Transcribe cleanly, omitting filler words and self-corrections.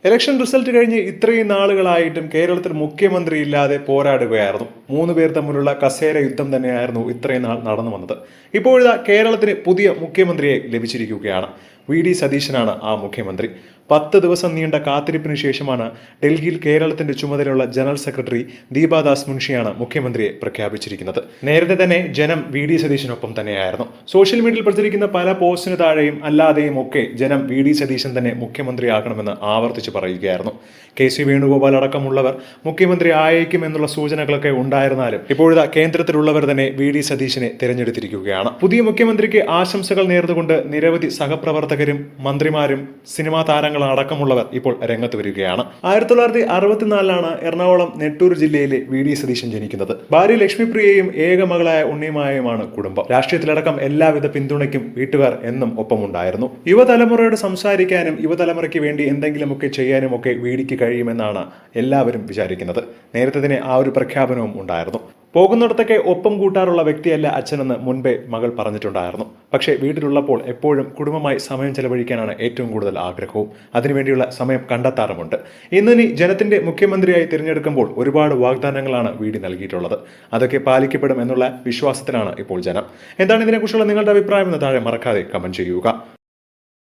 Election result കഴിഞ്ഞ് ഇത്രയും നാളുകളായിട്ടും കേരളത്തിൽ മുഖ്യമന്ത്രി ഇല്ലാതെ പോരാടുകയായിരുന്നു. 3 പേർ തമ്മിലുള്ള കസേര യുദ്ധം തന്നെയായിരുന്നു ഇത്രയും നാൾ നടന്നു വന്നത്. ഇപ്പോഴിതാ കേരളത്തിന് പുതിയ മുഖ്യമന്ത്രിയെ ലഭിച്ചിരിക്കുകയാണ്. വി ഡി സതീശനാണ് ആ മുഖ്യമന്ത്രി. 10 ദിവസം നീണ്ട കാത്തിരിപ്പിന് ശേഷമാണ് ഡൽഹിയിൽ കേരളത്തിന്റെ ചുമതലയുള്ള ജനറൽ സെക്രട്ടറി ദീപാദാസ് മുൻഷിയാണ് മുഖ്യമന്ത്രിയെ പ്രഖ്യാപിച്ചിരിക്കുന്നത്. നേരത്തെ തന്നെ ജനം വി ഡി സതീശനൊപ്പം തന്നെയായിരുന്നു. സോഷ്യൽ മീഡിയയിൽ പ്രചരിക്കുന്ന പല പോസ്റ്റിന് താഴെയും അല്ലാതെയും ഒക്കെ ജനം വി ഡി സതീശൻ തന്നെ മുഖ്യമന്ത്രിയാക്കണമെന്ന് ആവർത്തിച്ച് പറയുകയായിരുന്നു. കെ സി വേണുഗോപാൽ അടക്കമുള്ളവർ മുഖ്യമന്ത്രി ആയേക്കും എന്നുള്ള സൂചനകളൊക്കെ ഉണ്ടായിരുന്നാലും ഇപ്പോഴത്തെ കേന്ദ്രത്തിലുള്ളവർ തന്നെ വി ഡി സതീശനെ തിരഞ്ഞെടുത്തിരിക്കുകയാണ്. പുതിയ മുഖ്യമന്ത്രിക്ക് ആശംസകൾ നേർന്നുകൊണ്ട് നിരവധി സഹപ്രവർത്തകരും മന്ത്രിമാരും സിനിമാ താരങ്ങൾ അടക്കമുള്ളവർ ഇപ്പോൾ രംഗത്ത് വരികയാണ്. 1964 എറണാകുളം നെട്ടൂർ ജില്ലയിലെ വി ഡി സതീശൻ ജനിക്കുന്നത്. ഭാര്യ ലക്ഷ്മിപ്രിയയും ഏക മകളായ ഉണ്ണിമായുമാണ് കുടുംബം. രാഷ്ട്രീയത്തിലടക്കം എല്ലാവിധ പിന്തുണയ്ക്കും വീട്ടുകാർ എന്നും ഒപ്പമുണ്ടായിരുന്നു. യുവതലമുറയോട് സംസാരിക്കാനും യുവതലമുറയ്ക്ക് വേണ്ടി എന്തെങ്കിലുമൊക്കെ ചെയ്യാനും ഒക്കെ വി ഡിക്ക് കഴിയുമെന്നാണ് എല്ലാവരും വിചാരിക്കുന്നത്. നേരത്തെ തന്നെ ആ ഒരു പ്രഖ്യാപനവും ഉണ്ടായിരുന്നു. പോകുന്നിടത്തൊക്കെ ഒപ്പം കൂട്ടാറുള്ള വ്യക്തിയല്ല അച്ഛനെന്ന് മുൻപേ മകൾ പറഞ്ഞിട്ടുണ്ടായിരുന്നു. പക്ഷേ വീട്ടിലുള്ളപ്പോൾ എപ്പോഴും കുടുംബമായി സമയം ചെലവഴിക്കാനാണ് ഏറ്റവും കൂടുതൽ ആഗ്രഹവും. അതിനുവേണ്ടിയുള്ള സമയം കണ്ടെത്താറുമുണ്ട്. ഇന്നിനി ജനത്തിന്റെ മുഖ്യമന്ത്രിയായി തിരഞ്ഞെടുക്കുമ്പോൾ ഒരുപാട് വാഗ്ദാനങ്ങളാണ് വി ഡി നൽകിയിട്ടുള്ളത്. അതൊക്കെ പാലിക്കപ്പെടും എന്നുള്ള വിശ്വാസത്തിലാണ് ഇപ്പോൾ ജനം. എന്താണ് ഇതിനെക്കുറിച്ചുള്ള നിങ്ങളുടെ അഭിപ്രായം എന്ന് താഴെ മറക്കാതെ കമന്റ് ചെയ്യുക.